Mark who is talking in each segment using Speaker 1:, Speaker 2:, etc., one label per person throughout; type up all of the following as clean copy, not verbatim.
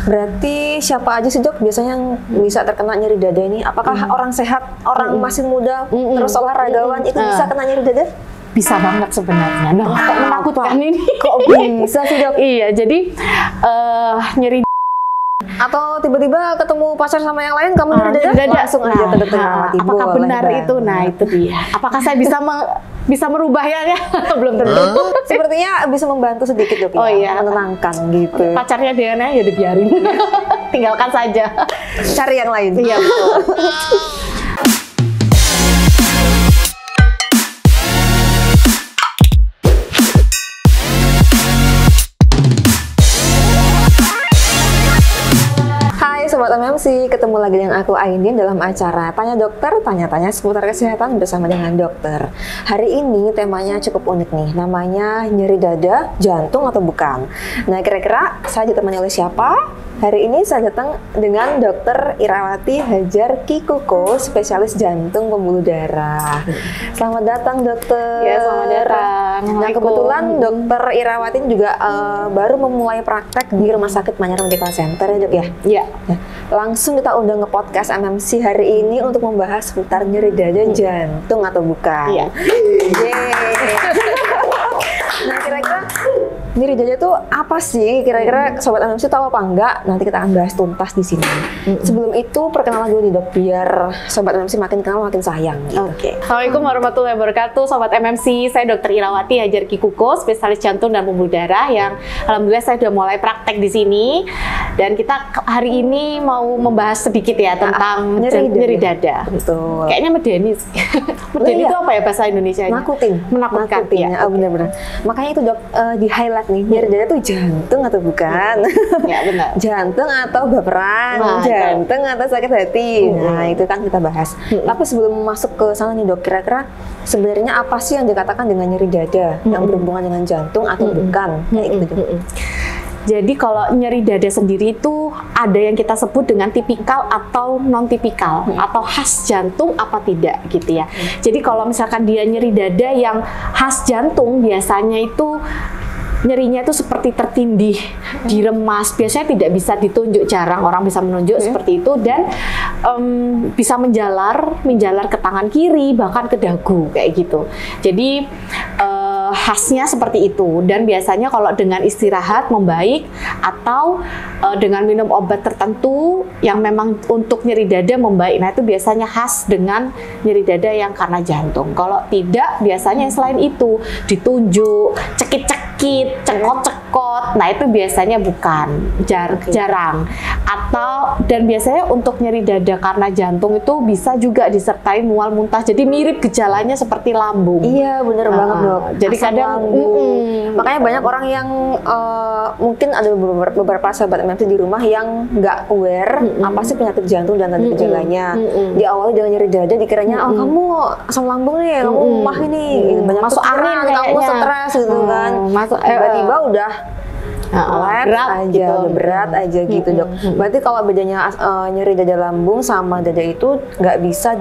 Speaker 1: Berarti siapa aja sih dok biasanya yang bisa terkena nyeri dada ini? Apakah orang sehat, orang masih muda, terus olahragawan itu bisa kena nyeri dada?
Speaker 2: Bisa banget sebenarnya. Nah, kok menakutkan ini?
Speaker 1: Kok bisa sih dok?
Speaker 2: Iya, jadi nyeri
Speaker 1: atau tiba-tiba ketemu pacar sama yang lain kamu nyeri dada? Langsung aja ke dokter Irawati.
Speaker 2: Apakah benar itu? Nah, itu dia. Apakah saya bisa merubah ya? Belum tentu.
Speaker 1: Sepertinya bisa membantu sedikit dok,
Speaker 2: oh, iya.
Speaker 1: menenangkan gitu.
Speaker 2: Pacarnya Diana ya dibiarin, tinggalkan saja.
Speaker 1: Cari yang lain.
Speaker 2: Iya betul.
Speaker 1: Sobat MMC, ketemu lagi dengan aku Aindin dalam acara Tanya Dokter, tanya-tanya seputar kesehatan bersama dengan dokter. Hari ini temanya cukup unik nih, namanya nyeri dada, jantung atau bukan. Nah, kira-kira saya ditemani oleh siapa? Hari ini saya datang dengan Dokter Irawati Hajar Kikuko, spesialis jantung pembuluh darah. Selamat datang dokter.
Speaker 2: Ya, selamat datang.
Speaker 1: Nah, kebetulan Dokter Irawati juga baru memulai praktek di Rumah Sakit Manyar Medical Center ya dok ya?
Speaker 2: Iya.
Speaker 1: Nah, langsung kita undang ke podcast MMC hari ini untuk membahas seputar nyeri dada jantung atau bukan.
Speaker 2: Iya.
Speaker 1: Nah, kira-kira nyeri dada itu apa sih? Kira-kira sobat MMC tahu apa enggak? Nanti kita akan bahas tuntas di sini. Sebelum itu perkenalan dulu nih dok, biar sobat MMC makin kenal makin sayang. Gitu.
Speaker 2: Oke. Assalamualaikum warahmatullahi wabarakatuh, sobat MMC. Saya Dokter Irawati Hajar Kikuko, spesialis jantung dan pembuluh darah yang alhamdulillah saya sudah mulai praktek di sini. Dan kita hari ini mau membahas sedikit ya tentang nyeri dada.
Speaker 1: Betul.
Speaker 2: Kayaknya medeni. Medeni itu apa ya bahasa Indonesia? Menakutkan ya.
Speaker 1: Oh, benar-benar. Makanya itu dok di highlight nih, nyeri dada itu jantung atau bukan?
Speaker 2: Ya benar.
Speaker 1: Jantung atau baperan, jantung atau sakit hati. Nah itu kan kita bahas. Tapi sebelum masuk ke sana nih dok, kira-kira sebenarnya apa sih yang dikatakan dengan nyeri dada yang berhubungan dengan jantung atau bukan? Kayak gitu dok.
Speaker 2: Jadi kalau nyeri dada sendiri itu ada yang kita sebut dengan tipikal atau non tipikal atau khas jantung apa tidak gitu ya. Jadi kalau misalkan dia nyeri dada yang khas jantung biasanya itu nyerinya itu seperti tertindih, diremas, biasanya tidak bisa ditunjuk, jarang orang bisa menunjuk seperti itu dan bisa menjalar ke tangan kiri bahkan ke dagu kayak gitu. Jadi khasnya seperti itu dan biasanya kalau dengan istirahat membaik atau dengan minum obat tertentu yang memang untuk nyeri dada membaik. Nah itu biasanya khas dengan nyeri dada yang karena jantung. Kalau tidak biasanya selain itu ditunjuk, cekit-cekit, cekot-cekot. Nah itu biasanya bukan, jarang. Atau dan biasanya untuk nyeri dada karena jantung itu bisa juga disertai mual muntah. Jadi mirip gejalanya seperti lambung.
Speaker 1: Iya bener banget dok.
Speaker 2: Jadi kadang
Speaker 1: makanya banyak orang yang mungkin ada beberapa sahabat MMC di rumah yang nggak aware apa sih penyakit jantung dan tanda gejalanya. Diawali dengan nyeri dada dikiranya oh kamu asam lambung nih, kamu mah ini banyak
Speaker 2: masuk angin,
Speaker 1: kamu stres gitu kan. Tiba-tiba udah berat aja gitu dok. Berarti kalau bedanya nyeri dada lambung sama dada itu nggak bisa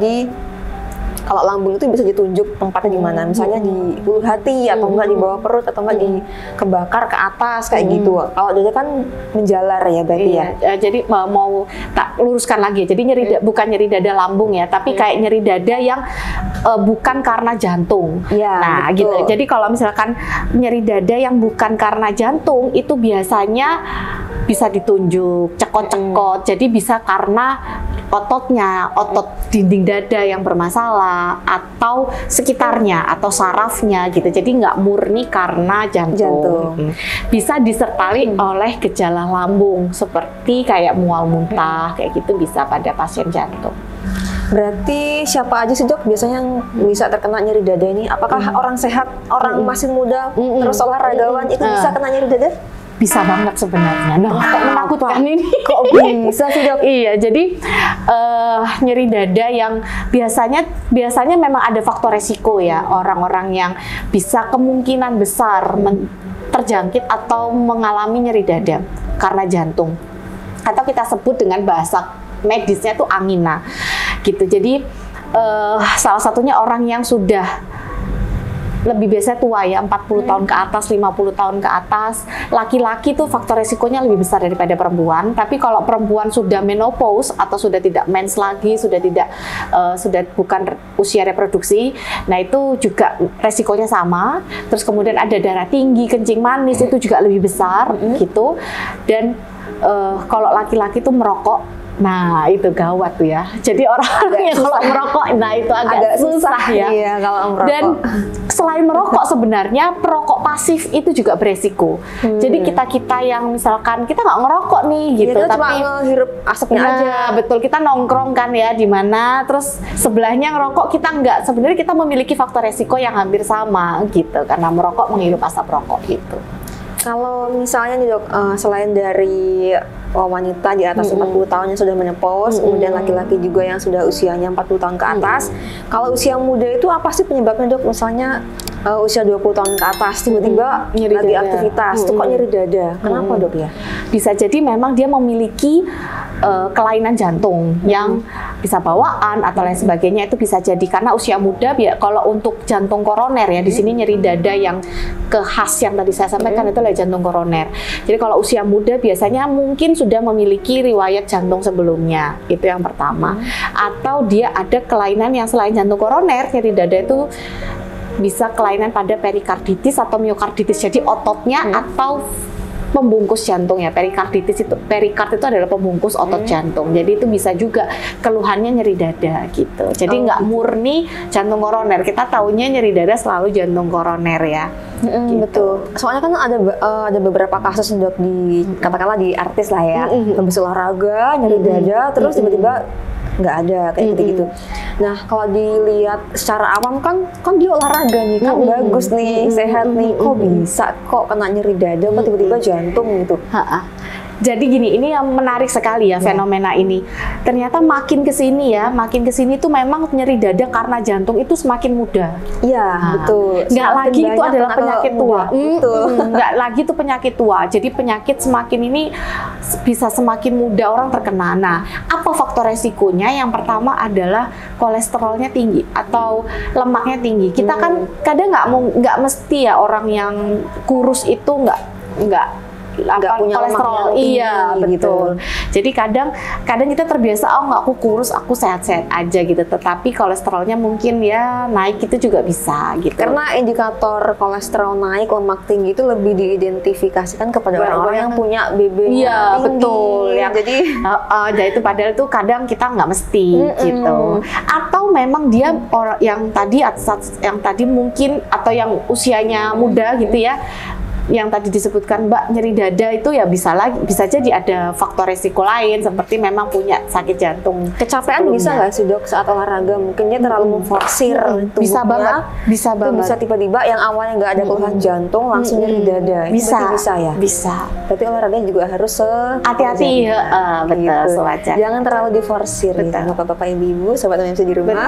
Speaker 1: kalau lambung itu bisa ditunjuk tempatnya di mana, misalnya di ulu hati atau enggak di bawah perut atau enggak di kebakar ke atas kayak gitu. Kalau dada kan menjalar ya berarti ya.
Speaker 2: Jadi mau tak luruskan lagi. Jadi bukan nyeri dada lambung ya, tapi kayak nyeri dada yang bukan karena jantung.
Speaker 1: Ya,
Speaker 2: nah
Speaker 1: betul.
Speaker 2: gitu. Jadi kalau misalkan nyeri dada yang bukan karena jantung itu biasanya bisa ditunjuk, cekot-cekot. Jadi bisa karena ototnya, otot dinding dada yang bermasalah atau sekitarnya atau sarafnya gitu. Jadi nggak murni karena jantung. Bisa disertai oleh gejala lambung seperti kayak mual muntah kayak gitu bisa pada pasien jantung.
Speaker 1: Berarti siapa aja sih dok biasanya yang bisa terkena nyeri dada ini? Apakah orang sehat, orang masih muda, terus olahragawan itu bisa kena nyeri dada?
Speaker 2: Bisa banget sebenarnya. Nah, kok menakutkan ini?
Speaker 1: Kok bisa sih dok?
Speaker 2: Iya, jadi nyeri dada yang biasanya memang ada faktor resiko ya, orang-orang yang bisa kemungkinan besar terjangkit atau mengalami nyeri dada karena jantung. Atau kita sebut dengan bahasa medisnya itu angina. Gitu. Jadi salah satunya orang yang sudah lebih biasa tua ya, 40 tahun ke atas, 50 tahun ke atas. Laki-laki tuh faktor resikonya lebih besar daripada perempuan. Tapi kalau perempuan sudah menopause atau sudah tidak mens lagi, sudah tidak sudah bukan usia reproduksi, nah itu juga resikonya sama. Terus kemudian ada darah tinggi, kencing manis, itu juga lebih besar gitu. Dan kalau laki-laki tuh merokok, nah itu gawat tuh ya. Jadi orang-orang yang kalau merokok, nah itu agak susah ya.
Speaker 1: Iya, kalau merokok.
Speaker 2: Dan selain merokok sebenarnya perokok pasif itu juga beresiko. Jadi kita yang misalkan kita nggak ngerokok nih gitu,
Speaker 1: ya,
Speaker 2: tapi
Speaker 1: cuma ngehirup asapnya aja.
Speaker 2: Betul, kita nongkrong kan ya di mana, terus sebelahnya ngerokok, kita nggak. Sebenarnya kita memiliki faktor resiko yang hampir sama gitu, karena merokok menghirup asap rokok gitu.
Speaker 1: Kalau misalnya nih dok, selain dari wanita di atas 40 tahun yang sudah menopause, kemudian laki-laki juga yang sudah usianya 40 tahun ke atas, kalau usia muda itu apa sih penyebabnya dok? Misalnya usia 20 tahun ke atas, tiba-tiba
Speaker 2: nyeri
Speaker 1: lagi
Speaker 2: dada.
Speaker 1: aktivitas, tuh kok nyeri dada? Kenapa dok ya?
Speaker 2: Bisa jadi memang dia memiliki kelainan jantung yang bisa bawaan atau lain sebagainya, itu bisa jadi karena usia muda. Kalau untuk jantung koroner ya, di sini nyeri dada yang khas yang tadi saya sampaikan itu adalah jantung koroner. Jadi kalau usia muda biasanya mungkin sudah memiliki riwayat jantung sebelumnya, itu yang pertama. Atau dia ada kelainan yang selain jantung koroner, nyeri dada itu bisa kelainan pada perikarditis atau miokarditis, jadi ototnya atau pembungkus jantung ya. Perikarditis itu, perikard itu adalah pembungkus otot jantung, jadi itu bisa juga keluhannya nyeri dada gitu. Jadi nggak murni jantung koroner, kita taunya nyeri dada selalu jantung koroner ya. Gitu.
Speaker 1: Betul. Soalnya kan ada beberapa kasus dok di katakanlah di artis lah ya, habis olahraga nyeri dada, terus tiba-tiba nggak ada kayak gitu-gitu. Nah kalau dilihat secara awam kan dia olahraga nih kan bagus nih, sehat nih, kok bisa kok kena nyeri dada, kok tiba-tiba jantung gitu.
Speaker 2: Jadi gini, ini yang menarik sekali ya fenomena ini. Ternyata makin kesini tuh memang nyeri dada karena jantung itu semakin muda.
Speaker 1: Iya, betul.
Speaker 2: Nggak lagi itu adalah penyakit tua.
Speaker 1: Betul.
Speaker 2: Nggak lagi itu penyakit tua. Jadi penyakit semakin ini bisa semakin muda orang terkena. Nah, apa faktor resikonya? Yang pertama adalah kolesterolnya tinggi atau lemaknya tinggi. Kita kan kadang nggak mesti ya orang yang kurus itu nggak
Speaker 1: punya
Speaker 2: kolesterol, iya
Speaker 1: tinggi,
Speaker 2: betul. Gitu. Jadi kadang kita terbiasa, nggak, aku kurus, aku sehat-sehat aja gitu. Tetapi kolesterolnya mungkin ya naik, itu juga bisa gitu.
Speaker 1: Karena indikator kolesterol naik, lemak tinggi itu lebih diidentifikasikan kepada orang-orang yang punya BB tinggi.
Speaker 2: Iya betul.
Speaker 1: Jadi
Speaker 2: jadi itu padahal tuh kadang kita nggak mesti gitu. Atau memang dia orang yang tadi mungkin atau yang usianya muda gitu ya, yang tadi disebutkan Mbak nyeri dada itu ya bisa jadi ada faktor resiko lain seperti memang punya sakit jantung.
Speaker 1: Kecapean sebelumnya. Bisa nggak sih dok saat olahraga? Mungkin dia terlalu memforsir tubuhnya.
Speaker 2: Bisa banget.
Speaker 1: Bisa tiba-tiba yang awalnya nggak ada keluhan jantung langsung nyeri dada. Bisa ya.
Speaker 2: Bisa.
Speaker 1: Berarti olahraga juga harus
Speaker 2: hati-hati. Betul.
Speaker 1: Gitu.
Speaker 2: Sewajar.
Speaker 1: Jangan terlalu diforsir. Gitu. Bapak-bapak, ibu-ibu, sobat MMC di rumah.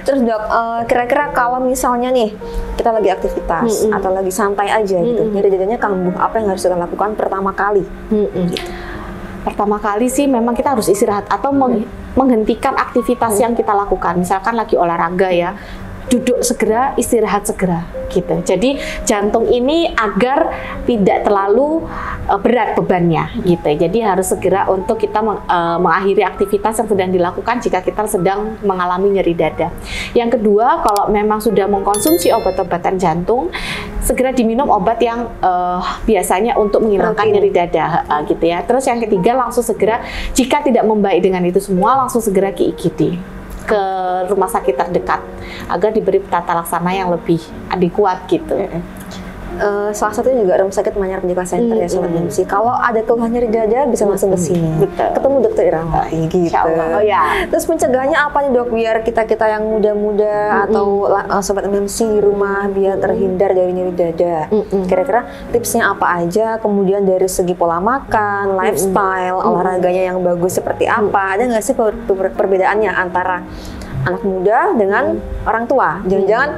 Speaker 1: Terus dok, kira-kira kalau misalnya nih kita lagi aktivitas atau lagi santai aja gitu, nyeri dadanya kambuh, apa yang harus kita lakukan pertama kali? Gitu.
Speaker 2: Pertama kali sih memang kita harus istirahat atau menghentikan aktivitas yang kita lakukan. Misalkan lagi olahraga ya, duduk segera, istirahat segera gitu. Jadi jantung ini agar tidak terlalu berat bebannya gitu. Jadi harus segera untuk kita mengakhiri aktivitas yang sedang dilakukan jika kita sedang mengalami nyeri dada. Yang kedua, kalau memang sudah mengkonsumsi obat-obatan jantung, segera diminum obat yang biasanya untuk menghilangkan nyeri dada gitu ya. Terus yang ketiga, langsung segera jika tidak membaik dengan itu semua, langsung segera ke IGD, ke rumah sakit terdekat agar diberi tata laksana yang lebih adekuat gitu.
Speaker 1: Salah satunya juga Rumah Sakit Manyar Medical Center ya Sobat MMC. Kalau ada keluhan nyeri dada bisa langsung ke sini. Ketemu Dokter Irama gitu. Terus pencegahannya apa nih dok, biar kita yang muda-muda atau Sobat MMC di rumah biar terhindar dari nyeri dada? Kira-kira tipsnya apa aja? Kemudian dari segi pola makan, lifestyle, olahraganya yang bagus seperti apa? Ada nggak sih perbedaannya antara anak muda dengan orang tua? Jangan-jangan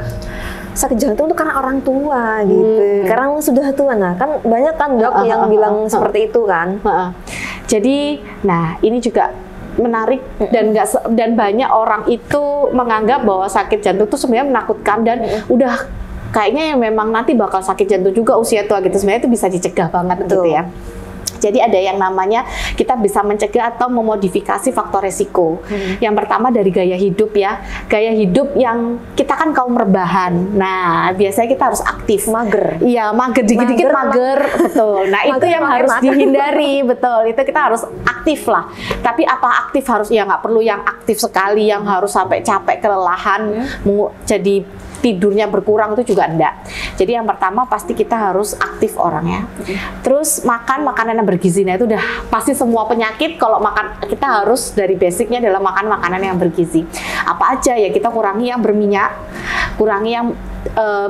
Speaker 1: sakit jantung itu karena orang tua gitu, karena sudah tua. Nah kan banyak kan dok yang bilang seperti itu kan.
Speaker 2: Jadi, nah ini juga menarik dan banyak orang itu menganggap bahwa sakit jantung itu sebenarnya menakutkan dan udah kayaknya memang nanti bakal sakit jantung juga usia tua gitu. Sebenarnya itu bisa dicegah banget gitu ya. Jadi ada yang namanya kita bisa mencegah atau memodifikasi faktor resiko. Yang pertama dari gaya hidup ya. Gaya hidup yang kita kan kaum rebahan. Nah, biasanya kita harus aktif.
Speaker 1: Mager.
Speaker 2: Iya, mager dikit-dikit mager. Betul. Nah, itu yang harus dihindari. Betul. Itu kita harus aktif lah. Tapi apa aktif harus ya nggak perlu yang aktif sekali yang harus sampai capek kelelahan jadi tidurnya berkurang itu juga enggak. Jadi yang pertama pasti kita harus aktif orangnya. Terus makan makanan yang bergizi. Nah itu udah pasti semua penyakit kalau makan kita harus dari basicnya adalah makan makanan yang bergizi. Apa aja ya kita kurangi yang berminyak, kurangi yang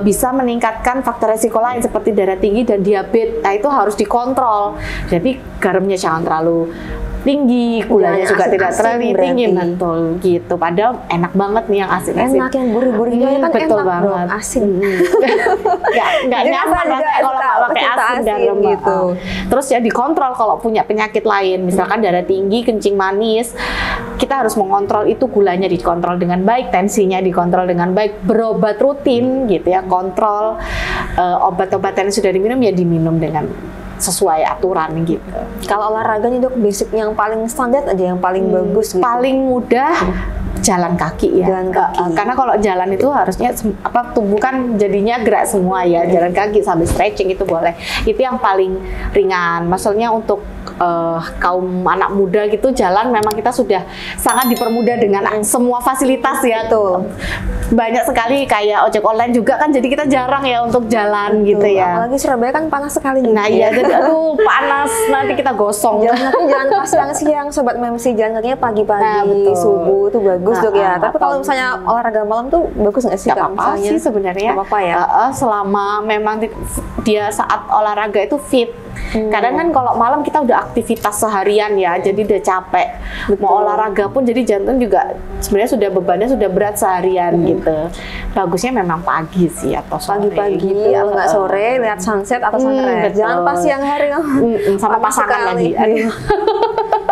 Speaker 2: bisa meningkatkan faktor resiko lain seperti darah tinggi dan diabetes. Nah itu harus dikontrol. Jadi garamnya jangan terlalu tinggi, gulanya juga tidak terlalu tinggi, betul gitu. Padahal enak banget nih yang asin-asin.
Speaker 1: Enak yang gurih-gurih kan
Speaker 2: betul
Speaker 1: enak
Speaker 2: banget.
Speaker 1: Bro, asin.
Speaker 2: Nggak nyaman rasanya kalau nggak pakai asin dan lemak.
Speaker 1: Gitu.
Speaker 2: Terus ya dikontrol kalau punya penyakit lain, misalkan darah tinggi, kencing manis, kita harus mengontrol itu gulanya dikontrol dengan baik, tensinya dikontrol dengan baik, berobat rutin gitu ya, kontrol obat-obatan yang sudah diminum ya diminum dengan sesuai aturan gitu.
Speaker 1: Kalau olahraga nih dok, basic yang paling standar aja yang paling bagus gitu.
Speaker 2: Paling mudah jalan kaki ya.
Speaker 1: Jalan kaki.
Speaker 2: Karena kalau jalan itu harusnya tubuh kan jadinya gerak semua ya. Jalan kaki sambil stretching itu boleh. Itu yang paling ringan. Maksudnya untuk kaum anak muda gitu jalan memang kita sudah sangat dipermudah dengan semua fasilitas ya.
Speaker 1: Tuh.
Speaker 2: Banyak sekali kayak ojek online juga kan jadi kita jarang ya untuk jalan gitu ya.
Speaker 1: Apalagi Surabaya kan panas sekali gitu.
Speaker 2: Nah iya, jadi aduh panas nanti kita gosong.
Speaker 1: Jalan kaki jangan pas siang-siang sobat memsi, jalan kakinya pagi-pagi, subuh tuh bagus dok ya. Tapi kalau misalnya olahraga malam tuh bagus nggak sih?
Speaker 2: Gak apa-apa sih sebenarnya.
Speaker 1: Gak apa-apa ya.
Speaker 2: Selama memang dia saat olahraga itu fit. Kadang kan kalau malam kita udah aktivitas seharian ya, jadi udah capek. Mau olahraga pun jadi jantung juga sebenarnya sudah bebannya sudah berat seharian gitu. Bagusnya memang pagi sih atau sore.
Speaker 1: Pagi-pagi
Speaker 2: gitu.
Speaker 1: kalau nggak sore lihat sunset atau sunrise. Jangan pas siang hari
Speaker 2: sama pasangan lagi. Aduh.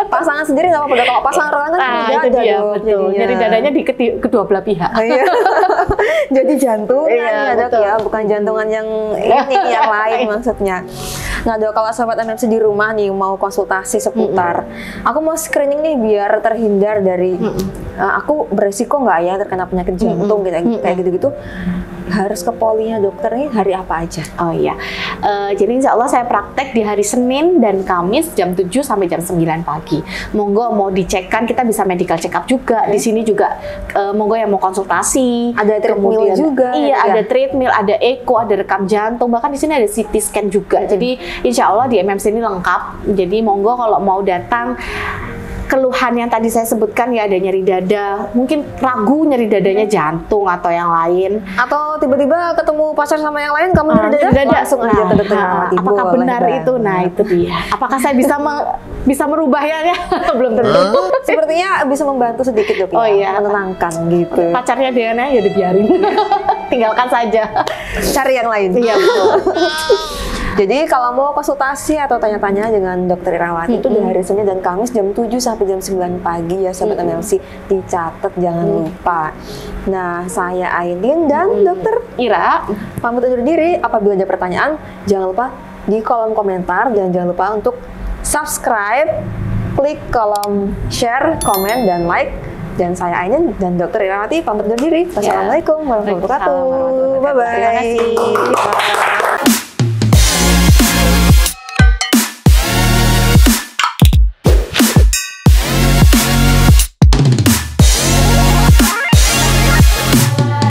Speaker 1: Pasangan sendiri nggak apa-apa. Kalau pasangan orang kan
Speaker 2: itu dia betul. Jadi dadanya di kedua belah pihak.
Speaker 1: Jadi jantungan ya dok ya, bukan jantungan yang ini yang lain maksudnya. Nah dok, kalau sobat MMC di rumah nih mau konsultasi seputar, aku mau screening nih biar terhindar dari aku beresiko nggak ya terkena penyakit jantung gitu, kayak gitu-gitu. Harus ke polinya dokter nih hari apa aja?
Speaker 2: Oh iya, jadi insya Allah saya praktek di hari Senin dan Kamis jam 7 sampai jam 9 pagi. Monggo mau dicekkan, kita bisa medical check up juga. Di sini juga monggo yang mau konsultasi.
Speaker 1: Ada treadmill juga.
Speaker 2: Iya, ada treadmill, ada echo, ada rekam jantung. Bahkan di sini ada CT scan juga. Jadi insya Allah di MMC ini lengkap. Jadi monggo kalau mau datang. Keluhan yang tadi saya sebutkan ya ada nyeri dada, mungkin ragu nyeri dadanya jantung atau yang lain,
Speaker 1: atau tiba-tiba ketemu pacar sama yang lain kamu nyeri dada langsung aja ke dokter Irawati.
Speaker 2: Apakah benar itu? Nah itu dia. Apakah saya bisa merubahnya ya? Belum tentu.
Speaker 1: Sepertinya bisa membantu sedikit dok.
Speaker 2: Oh iya,
Speaker 1: menenangkan gitu.
Speaker 2: Pacarnya Diana ya dibiarin, tinggalkan saja.
Speaker 1: Cari yang lain.
Speaker 2: Iya betul.
Speaker 1: Jadi kalau mau konsultasi atau tanya-tanya dengan dokter Irawati itu dari hari Senin dan Kamis jam 7 sampai jam 9 pagi ya sobat MMC, dicatat jangan lupa. Nah, saya Aidin dan dokter
Speaker 2: Ira
Speaker 1: pamit undur diri. Apabila ada pertanyaan, jangan lupa di kolom komentar dan jangan lupa untuk subscribe, klik kolom share, komen dan like. Dan saya Aidin dan dokter Irawati pamit undur diri. Wassalamualaikum warahmatullahi wabarakatuh. Bye bye.
Speaker 2: Terima kasih.